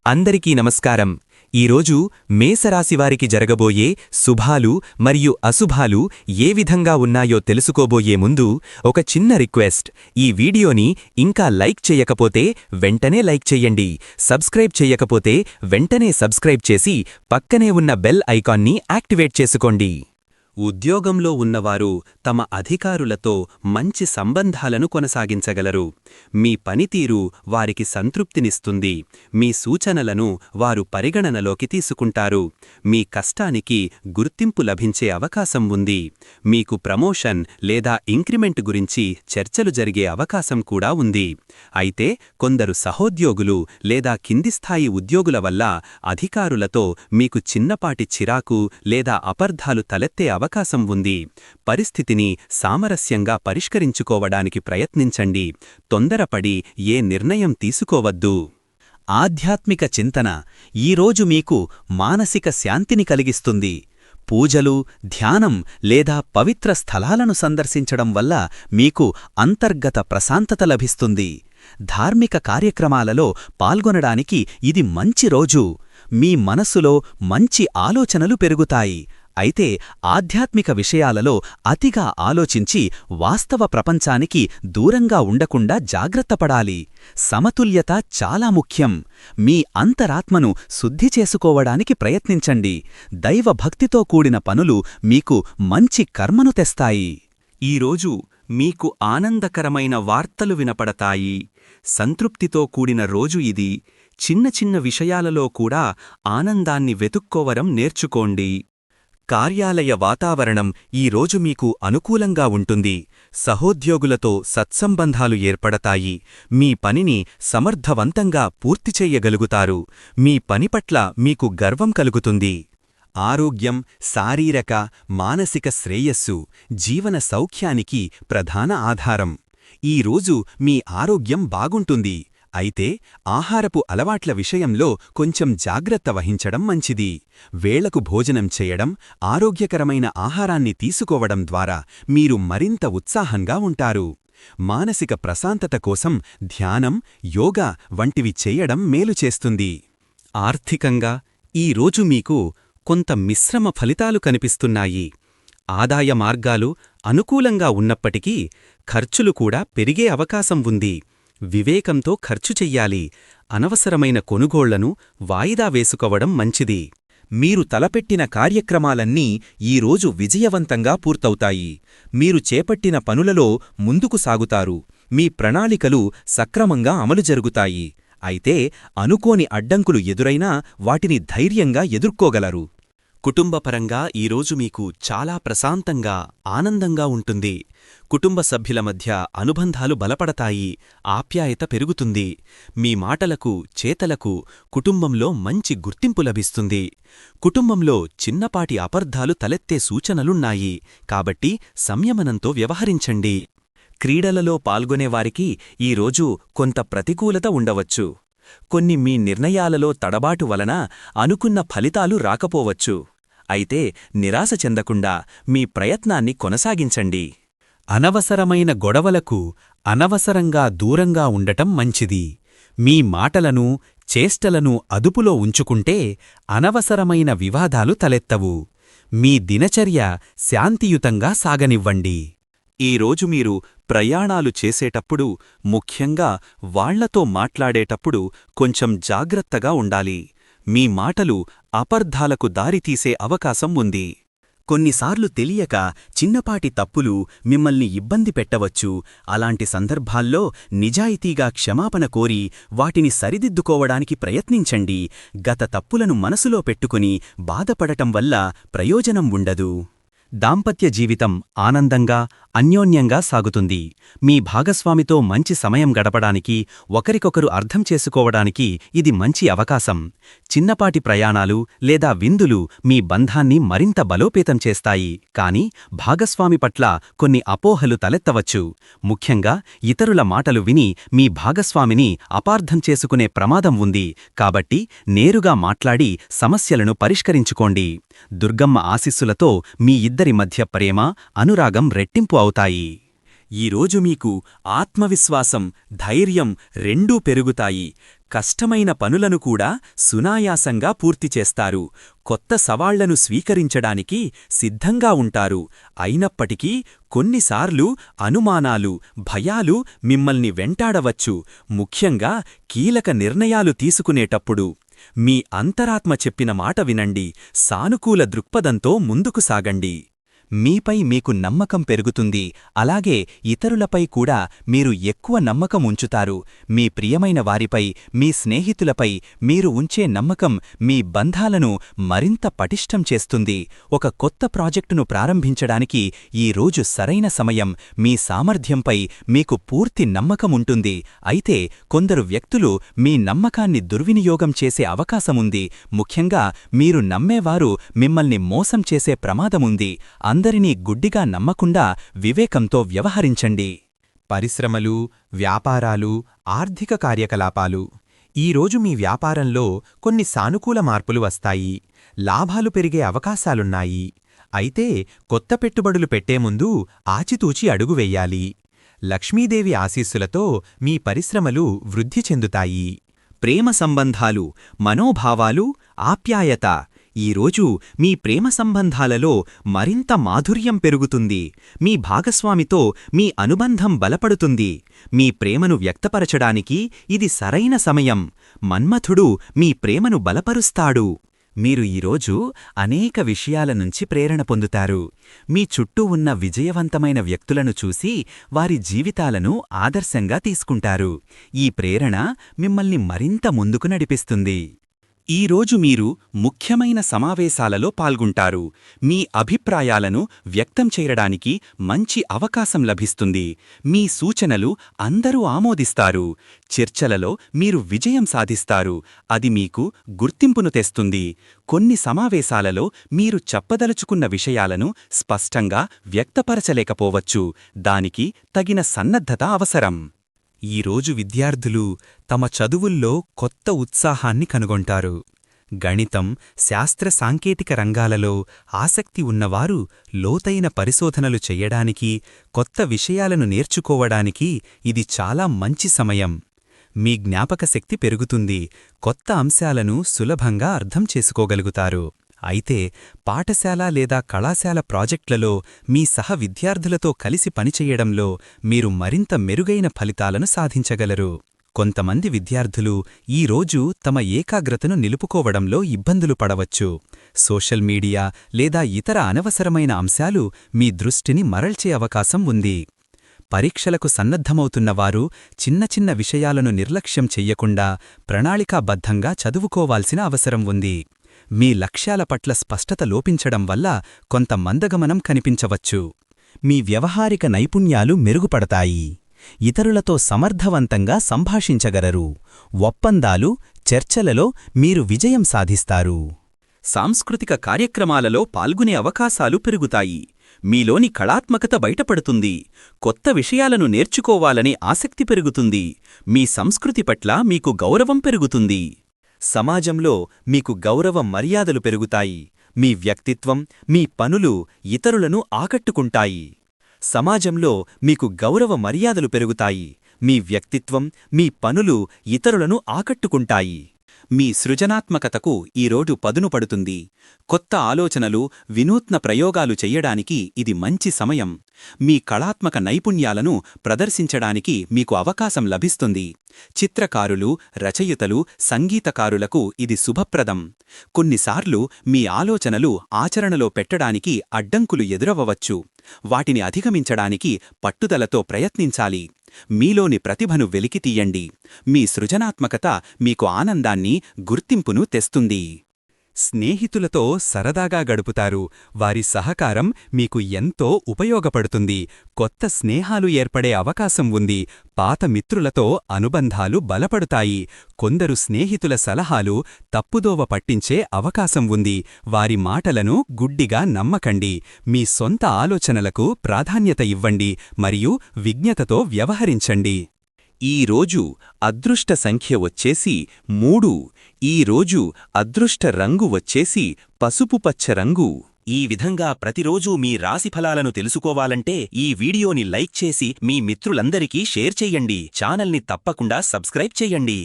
అందరికీ నమస్కారం. ఈరోజు మేషరాశివారికి జరగబోయే శుభాలు మరియు అశుభాలు ఏ విధంగా ఉన్నాయో తెలుసుకోబోయే ముందు ఒక చిన్న రిక్వెస్ట్. ఈ వీడియోని ఇంకా లైక్ చేయకపోతే వెంటనే లైక్ చెయ్యండి. సబ్స్క్రైబ్ చేయకపోతే వెంటనే సబ్స్క్రైబ్ చేసి పక్కనే ఉన్న బెల్ ఐకాన్ని యాక్టివేట్ చేసుకోండి. ఉద్యోగంలో ఉన్నవారు తమ అధికారులతో మంచి సంబంధాలను కొనసాగించగలరు. మీ పనితీరు వారికి సంతృప్తినిస్తుంది. మీ సూచనలను వారు పరిగణనలోకి తీసుకుంటారు. మీ కష్టానికి గుర్తింపు లభించే అవకాశం ఉంది. మీకు ప్రమోషన్ లేదా ఇంక్రిమెంట్ గురించి చర్చలు జరిగే అవకాశం కూడా ఉంది. అయితే కొందరు సహోద్యోగులు లేదా కింది స్థాయి ఉద్యోగుల వల్ల అధికారులతో మీకు చిన్నపాటి చిరాకు లేదా అపార్థాలు తలెత్తే అవకాశం ఉంది. పరిస్థితిని సామరస్యంగా పరిష్కరించుకోవడానికి ప్రయత్నించండి. తొందరపడి ఏ నిర్ణయం తీసుకోవద్దు. ఆధ్యాత్మిక చింతన ఈరోజు మీకు మానసిక శాంతిని కలిగిస్తుంది. పూజలు, ధ్యానం లేదా పవిత్ర స్థలాలను సందర్శించడం వల్ల మీకు అంతర్గత ప్రశాంతత లభిస్తుంది. ధార్మిక కార్యక్రమాలలో పాల్గొనడానికి ఇది మంచి రోజు. మీ మనస్సులో మంచి ఆలోచనలు పెరుగుతాయి. అయితే ఆధ్యాత్మిక విషయాలలో అతిగా ఆలోచించి వాస్తవ ప్రపంచానికి దూరంగా ఉండకుండా జాగ్రత్తపడాలి. సమతుల్యత చాలా ముఖ్యం. మీ అంతరాత్మను శుద్ధి చేసుకోవడానికి ప్రయత్నించండి. దైవభక్తితో కూడిన పనులు మీకు మంచి కర్మను తెస్తాయి. ఈరోజు మీకు ఆనందకరమైన వార్తలు వినపడతాయి. సంతృప్తితో కూడిన రోజు ఇది. చిన్న చిన్న విషయాలలో కూడా ఆనందాన్ని వెతుక్కోవడం నేర్చుకోండి. కార్యాలయ వాతావరణం ఈరోజు మీకు అనుకూలంగా ఉంటుంది. సహోద్యోగులతో సత్సంబంధాలు ఏర్పడతాయి. మీ పనిని సమర్థవంతంగా పూర్తిచెయ్యగలుగుతారు. మీ పనిపట్ల మీకు గర్వం కలుగుతుంది. ఆరోగ్యం, శారీరక, మానసిక శ్రేయస్సు జీవన సౌఖ్యానికి ప్రధాన ఆధారం. ఈరోజు మీ ఆరోగ్యం బాగుంటుంది. అయితే ఆహారపు అలవాట్ల విషయంలో కొంచెం జాగ్రత్త వహించడం మంచిది. వేళకు భోజనం చేయడం, ఆరోగ్యకరమైన ఆహారాన్ని తీసుకోవడం ద్వారా మీరు మరింత ఉత్సాహంగా ఉంటారు. మానసిక ప్రశాంతత కోసం ధ్యానం, యోగా వంటివి చేయడం మేలు చేస్తుంది. ఆర్థికంగా ఈరోజు మీకు కొంత మిశ్రమ ఫలితాలు కనిపిస్తున్నాయి. ఆదాయ మార్గాలు అనుకూలంగా ఉన్నప్పటికీ ఖర్చులు కూడా పెరిగే అవకాశం ఉంది. వివేకంతో ఖర్చు చెయ్యాలి. అనవసరమైన కొనుగోళ్లను వాయిదా వేసుకోవడం మంచిది. మీరు తలపెట్టిన కార్యక్రమాలన్నీ ఈరోజు విజయవంతంగా పూర్తవుతాయి. మీరు చేపట్టిన పనులలో ముందుకు సాగుతారు. మీ ప్రణాళికలు సక్రమంగా అమలు జరుగుతాయి. అయితే అనుకోని అడ్డంకులు ఎదురైనా వాటిని ధైర్యంగా ఎదుర్కోగలరు. కుటుంబపరంగా ఈరోజు మీకు చాలా ప్రశాంతంగా, ఆనందంగా ఉంటుంది. కుటుంబ సభ్యుల మధ్య అనుబంధాలు బలపడతాయి. ఆప్యాయత పెరుగుతుంది. మీ మాటలకు, చేతలకు కుటుంబంలో మంచి గుర్తింపు లభిస్తుంది. కుటుంబంలో చిన్నపాటి అపార్థాలు తలెత్తే సూచనలున్నాయి. కాబట్టి సంయమనంతో వ్యవహరించండి. క్రీడలలో పాల్గొనేవారికి ఈరోజు కొంత ప్రతికూలత ఉండవచ్చు. కొన్ని మీ నిర్ణయాలలో తడబాటు వలన అనుకున్న ఫలితాలు రాకపోవచ్చు. అయితే నిరాశ చెందకుండా మీ ప్రయత్నాన్ని కొనసాగించండి. అనవసరమైన గొడవలకు అనవసరంగా దూరంగా ఉండటం మంచిది. మీ మాటలను, చేష్టలను అదుపులో ఉంచుకుంటే అనవసరమైన వివాదాలు తలెత్తవు. మీ దినచర్య శాంతియుతంగా సాగనివ్వండి. ఈరోజు మీరు ప్రయాణాలు చేసేటప్పుడు, ముఖ్యంగా వాళ్లతో మాట్లాడేటప్పుడు కొంచెం జాగ్రత్తగా ఉండాలి. మీ మాటలు అపార్థాలకు దారితీసే అవకాశం ఉంది. కొన్నిసార్లు తెలియక చిన్నపాటి తప్పులు మిమ్మల్ని ఇబ్బంది పెట్టవచ్చు. అలాంటి సందర్భాల్లో నిజాయితీగా క్షమాపణ కోరి వాటిని సరిదిద్దుకోవడానికి ప్రయత్నించండి. గత తప్పులను మనసులో పెట్టుకుని బాధపడటం వల్ల ప్రయోజనం ఉండదు. దాంపత్య జీవితం ఆనందంగా, అన్యోన్యంగా సాగుతుంది. మీ భాగస్వామితో మంచి సమయం గడపడానికి, ఒకరికొకరు అర్థం చేసుకోవడానికి ఇది మంచి అవకాశం. చిన్నపాటి ప్రయాణాలు లేదా విందులు మీ బంధాన్ని మరింత బలోపేతం చేస్తాయి. కానీ భాగస్వామి పట్ల కొన్ని అపోహలు తలెత్తవచ్చు. ముఖ్యంగా ఇతరుల మాటలు విని మీ భాగస్వామిని అపార్థం చేసుకునే ప్రమాదం ఉంది. కాబట్టి నేరుగా మాట్లాడి సమస్యలను పరిష్కరించుకోండి. దుర్గమ్మ ఆశీస్సులతో మీ ఇద్దరి మధ్య ప్రేమ, అనురాగం రెట్టింపు అవుతాయి. ఈరోజు మీకు ఆత్మవిశ్వాసం, ధైర్యం రెండూ పెరుగుతాయి. కష్టమైన పనులను కూడా సునాయాసంగా పూర్తిచేస్తారు. కొత్త సవాళ్లను స్వీకరించడానికి సిద్ధంగా ఉంటారు. అయినప్పటికీ కొన్నిసార్లు అనుమానాలు, భయాలు మిమ్మల్ని వెంటాడవచ్చు, ముఖ్యంగా కీలక నిర్ణయాలు తీసుకునేటప్పుడు. మీ అంతరాత్మ చెప్పిన మాట వినండి, సానుకూల దృక్పథంతో ముందుకు సాగండి. మీపై మీకు నమ్మకం పెరుగుతుంది, అలాగే ఇతరులపై కూడా మీరు ఎక్కువ నమ్మకం ఉంచుతారు. మీ ప్రియమైన వారిపై, మీ స్నేహితులపై మీరు ఉంచే నమ్మకం మీ బంధాలను మరింత పటిష్టం చేస్తుంది. ఒక కొత్త ప్రాజెక్టును ప్రారంభించడానికి ఈ రోజు సరైన సమయం. మీ సామర్థ్యంపై మీకు పూర్తి నమ్మకముంటుంది. అయితే కొందరు వ్యక్తులు మీ నమ్మకాన్ని దుర్వినియోగం చేసే అవకాశముంది. ముఖ్యంగా మీరు నమ్మేవారు మిమ్మల్ని మోసం చేసే ప్రమాదముంది. అందరినీ గుడ్డిగా నమ్మకుండా వివేకంతో వ్యవహరించండి. పరిశ్రమలు, వ్యాపారాలు, ఆర్థిక కార్యకలాపాలు. ఈరోజు మీ వ్యాపారంలో కొన్ని సానుకూల మార్పులు వస్తాయి. లాభాలు పెరిగే అవకాశాలున్నాయి. అయితే కొత్త పెట్టుబడులు పెట్టే ముందు ఆచితూచి అడుగు వెయ్యాలి. లక్ష్మీదేవి ఆశీస్సులతో మీ పరిశ్రమలు వృద్ధి చెందుతాయి. ప్రేమ సంబంధాలు, మనోభావాలు, ఆప్యాయత. ఈరోజు మీ ప్రేమ సంబంధాలలో మరింత మాధుర్యం పెరుగుతుంది. మీ భాగస్వామితో మీ అనుబంధం బలపడుతుంది. మీ ప్రేమను వ్యక్తపరచడానికి ఇది సరైన సమయం. మన్మథుడు మీ ప్రేమను బలపరుస్తాడు. మీరు ఈరోజు అనేక విషయాల నుంచి ప్రేరణ పొందుతారు. మీ చుట్టూ ఉన్న విజయవంతమైన వ్యక్తులను చూసి వారి జీవితాలను ఆదర్శంగా తీసుకుంటారు. ఈ ప్రేరణ మిమ్మల్ని మరింత ముందుకు నడిపిస్తుంది. ఈరోజు మీరు ముఖ్యమైన సమావేశాలలో పాల్గొంటారు. మీ అభిప్రాయాలను వ్యక్తం చేయడానికి మంచి అవకాశం లభిస్తుంది. మీ సూచనలు అందరూ ఆమోదిస్తారు. చర్చలలో మీరు విజయం సాధిస్తారు. అది మీకు గుర్తింపును తెస్తుంది. కొన్ని సమావేశాలలో మీరు చెప్పదలుచుకున్న విషయాలను స్పష్టంగా వ్యక్తపరచలేకపోవచ్చు. దానికి తగిన సన్నద్ధత అవసరం. ఈరోజు విద్యార్థులు తమ చదువుల్లో కొత్త ఉత్సాహాన్ని కనుగొంటారు. గణితం, శాస్త్ర సాంకేతిక రంగాలలో ఆసక్తి ఉన్నవారు లోతైన పరిశోధనలు చెయ్యడానికి, కొత్త విషయాలను నేర్చుకోవడానికి ఇది చాలా మంచి సమయం. మీ జ్ఞాపకశక్తి పెరుగుతుంది. కొత్త అంశాలను సులభంగా అర్థం చేసుకోగలుగుతారు. అయితే పాఠశాల లేదా కళాశాల ప్రాజెక్టులలో మీ సహ విద్యార్థులతో కలిసి పనిచెయ్యడంలో మీరు మరింత మెరుగైన ఫలితాలను సాధించగలరు. కొంతమంది విద్యార్థులు ఈరోజు తమ ఏకాగ్రతను నిలుపుకోవడంలో ఇబ్బందులు పడవచ్చు. సోషల్ మీడియా లేదా ఇతర అనవసరమైన అంశాలు మీ దృష్టిని మరల్చే అవకాశం ఉంది. పరీక్షలకు సన్నద్ధమవుతున్నవారు చిన్న చిన్న విషయాలను నిర్లక్ష్యం చెయ్యకుండా ప్రణాళికాబద్ధంగా చదువుకోవాల్సిన అవసరం ఉంది. మీ లక్ష్యాల పట్ల స్పష్టత లోపించడం వల్ల కొంత మందగమనం కనిపించవచ్చు. మీ వ్యవహారిక నైపుణ్యాలు మెరుగుపడతాయి. ఇతరులతో సమర్థవంతంగా సంభాషించగలరు. ఒప్పందాలు, చర్చలలో మీరు విజయం సాధిస్తారు. సాంస్కృతిక కార్యక్రమాలలో పాల్గొనే అవకాశాలు పెరుగుతాయి. మీలోని కళాత్మకత బయటపడుతుంది. కొత్త విషయాలను నేర్చుకోవాలనే ఆసక్తి పెరుగుతుంది. మీ సంస్కృతి పట్ల మీకు గౌరవం పెరుగుతుంది. సమాజంలో మీకు గౌరవ మర్యాదలు పెరుగుతాయి. మీ వ్యక్తిత్వం, మీ పనులు ఇతరులను ఆకట్టుకుంటాయి. సమాజంలో మీకు గౌరవ మర్యాదలు పెరుగుతాయి. మీ వ్యక్తిత్వం, మీ పనులు ఇతరులను ఆకట్టుకుంటాయి. మీ సృజనాత్మకతకు ఈరోజు పదును పడుతుంది. కొత్త ఆలోచనలు, వినూత్న ప్రయోగాలు చెయ్యడానికి ఇది మంచి సమయం. మీ కళాత్మక నైపుణ్యాలను ప్రదర్శించడానికి మీకు అవకాశం లభిస్తుంది. చిత్రకారులు, రచయితలు, సంగీతకారులకు ఇది శుభప్రదం. కొన్నిసార్లు మీ ఆలోచనలు ఆచరణలో పెట్టడానికి అడ్డంకులు ఎదురవ్వవచ్చు. వాటిని అధిగమించడానికి పట్టుదలతో ప్రయత్నించాలి. మీలోని ప్రతిభను వెలికితీయండి. మీ సృజనాత్మకత మీకు ఆనందాన్ని, గుర్తింపును తెస్తుంది. స్నేహితులతో సరదాగా గడుపుతారు. వారి సహకారం మీకు ఎంతో ఉపయోగపడుతుంది. కొత్త స్నేహాలు ఏర్పడే అవకాశం ఉంది. పాత మిత్రులతో అనుబంధాలు బలపడుతాయి. కొందరు స్నేహితుల సలహాలు తప్పుదోవ పట్టించే అవకాశం ఉంది. వారి మాటలను గుడ్డిగా నమ్మకండి. మీ సొంత ఆలోచనలకు ప్రాధాన్యత ఇవ్వండి మరియు విజ్ఞతతో వ్యవహరించండి. ఈరోజు అదృష్ట సంఖ్య వచ్చేసి 3. ఈరోజు అదృష్ట రంగు వచ్చేసి పసుపుపచ్చ రంగు. ఈ విధంగా ప్రతిరోజూ మీ రాశిఫలాలను తెలుసుకోవాలంటే ఈ వీడియోని లైక్ చేసి మీ మిత్రులందరికీ షేర్ చెయ్యండి. ఛానల్ని తప్పకుండా సబ్స్క్రైబ్ చెయ్యండి.